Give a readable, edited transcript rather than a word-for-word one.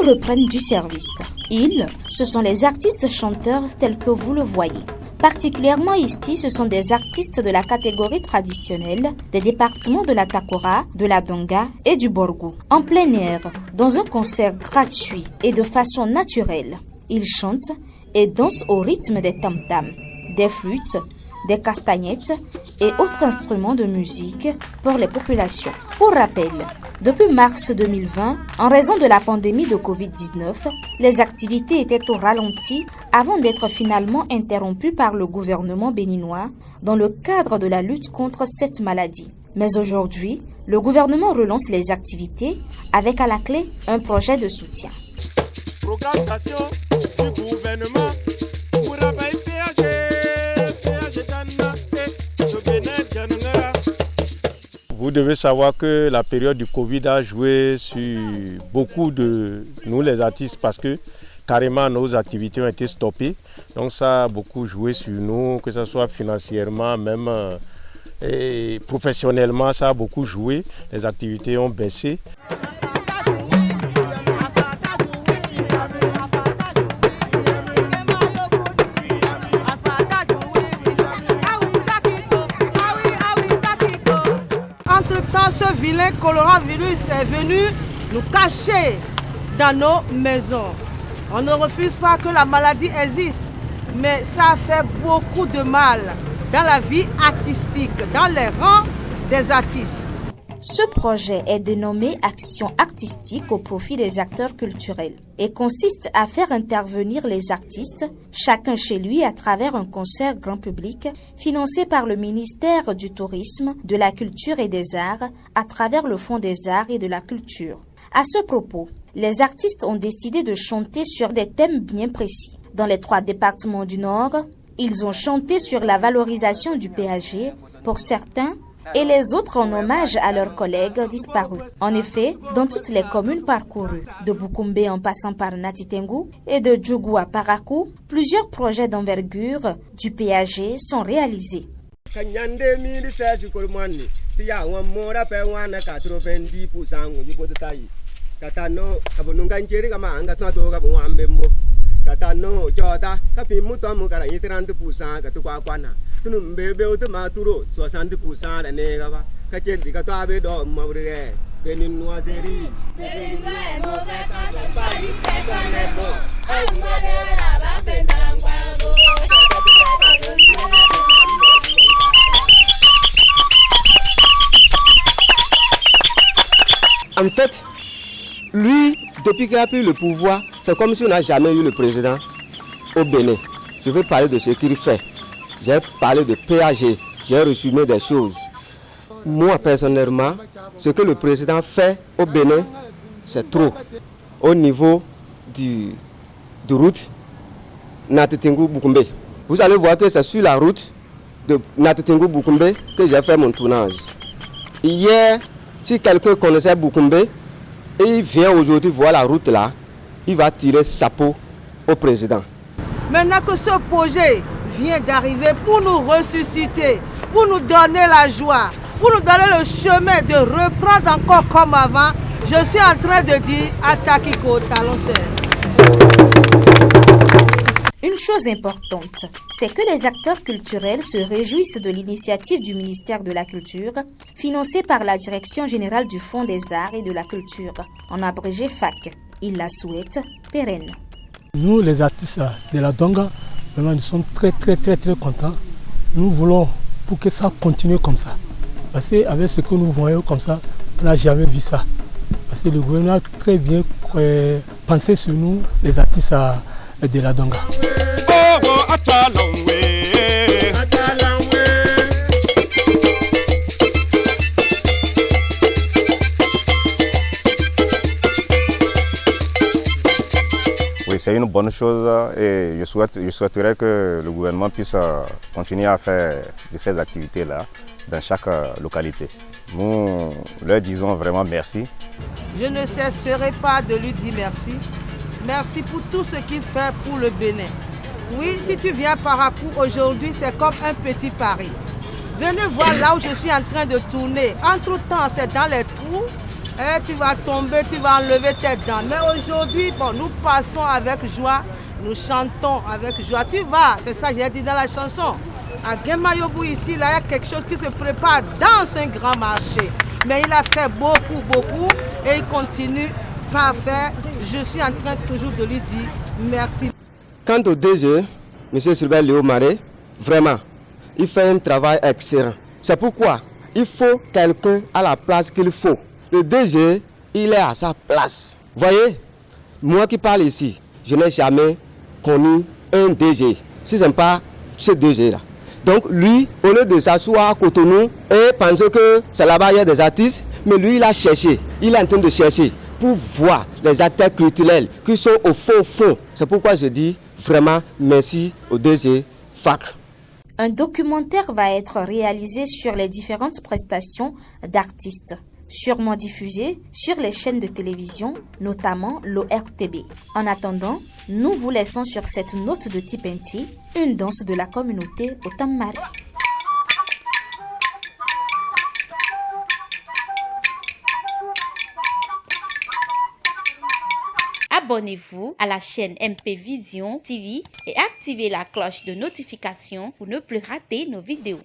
reprennent du service. Ils, ce sont les artistes chanteurs tels que vous le voyez. Particulièrement ici, ce sont des artistes de la catégorie traditionnelle des départements de la Takora, de la Donga et du Borgou. En plein air, dans un concert gratuit et de façon naturelle, ils chantent et dansent au rythme des tam-tams, des flûtes, des castagnettes et autres instruments de musique pour les populations. Pour rappel, depuis mars 2020, en raison de la pandémie de Covid-19, les activités étaient au ralenti avant d'être finalement interrompues par le gouvernement béninois dans le cadre de la lutte contre cette maladie. Mais aujourd'hui, le gouvernement relance les activités avec à la clé un projet de soutien. Programmation du gouvernement pour Vous devez savoir que la période du Covid a joué sur beaucoup de nous les artistes parce que carrément nos activités ont été stoppées. Donc ça a beaucoup joué sur nous, que ce soit financièrement, même et professionnellement, ça a beaucoup joué. Les activités ont baissé. Entre-temps, ce vilain coronavirus est venu nous cacher dans nos maisons. On ne refuse pas que la maladie existe, mais ça fait beaucoup de mal dans la vie artistique, dans les rangs des artistes. Ce projet est dénommé Action artistique au profit des acteurs culturels et consiste à faire intervenir les artistes, chacun chez lui à travers un concert grand public financé par le ministère du Tourisme, de la Culture et des Arts à travers le Fonds des Arts et de la Culture. À ce propos, les artistes ont décidé de chanter sur des thèmes bien précis. Dans les 3 départements du Nord, ils ont chanté sur la valorisation du péage pour certains et les autres en hommage à leurs collègues disparus. En effet, dans toutes les communes parcourues, de Bukumbe en passant par Natitengu et de Djougou à Parakou, plusieurs projets d'envergure du péage sont réalisés. Katano jota kapimu tomu kara 30% katukwana tunu mbebe utumaturo 60% da nega ba kache diga to abe do mawre benin noiseri benin mo ka to bali pesanebo amadera ba pendangwago. En fait, lui, depuis qu'il a pris le pouvoir, c'est comme si on n'a jamais eu le président au Bénin. Je vais parler de ce qu'il fait. J'ai parlé de péage, j'ai résumé des choses. Moi, personnellement, ce que le président fait au Bénin, c'est trop. Au niveau du route Natitengu-Bukumbe. Vous allez voir que c'est sur la route de Natitengu-Bukumbe que j'ai fait mon tournage. Hier, si quelqu'un connaissait Bukumbe, et il vient aujourd'hui voir la route là, il va tirer sa peau au président. Maintenant que ce projet vient d'arriver pour nous ressusciter, pour nous donner la joie, pour nous donner le chemin de reprendre encore comme avant, je suis en train de dire Atakiko Talonser. Une chose importante, c'est que les acteurs culturels se réjouissent de l'initiative du ministère de la Culture, financée par la Direction générale du Fonds des Arts et de la Culture, en abrégé FAC. Ils la souhaitent pérenne. Nous, les artistes de la Donga, vraiment, nous sommes très contents. Nous voulons pour que ça continue comme ça. Parce qu'avec ce que nous voyons comme ça, on n'a jamais vu ça. Parce que le gouvernement a très bien pensé sur nous, les artistes de la Donga. Oui, c'est une bonne chose et je souhaiterais que le gouvernement puisse continuer à faire de ces activités-là dans chaque localité. Nous leur disons vraiment merci. Je ne cesserai pas de lui dire merci. Merci pour tout ce qu'il fait pour le Bénin. Oui, si tu viens à Parakou aujourd'hui, c'est comme un petit Paris. Venez voir là où je suis en train de tourner. Entre-temps, c'est dans les trous Et tu vas tomber, tu vas enlever tes dents. Mais aujourd'hui, bon, nous passons avec joie, nous chantons avec joie. Tu vas, c'est ça que j'ai dit dans la chanson. À Gemayobu ici, là, il y a quelque chose qui se prépare dans un grand marché. Mais il a fait beaucoup et il continue par faire. Je suis en train toujours de lui dire merci. Quant au DG, M. Sylvain Léo Maré, vraiment, il fait un travail excellent. C'est pourquoi il faut quelqu'un à la place qu'il faut. Le DG, il est à sa place. Voyez, moi qui parle ici, je n'ai jamais connu un DG. Si ce n'est pas ce DG-là. Donc lui, au lieu de s'asseoir à Cotonou et penser que c'est là-bas il y a des artistes, mais lui il a cherché, il est en train de chercher pour voir les acteurs culturels qui sont au fond. C'est pourquoi je dis vraiment merci au DG FAC. Un documentaire va être réalisé sur les différentes prestations d'artistes, sûrement diffusé sur les chaînes de télévision, notamment l'ORTB. En attendant, nous vous laissons sur cette note de Tipenti, une danse de la communauté au Tammari. Abonnez-vous à la chaîne MP Vision TV et activez la cloche de notification pour ne plus rater nos vidéos.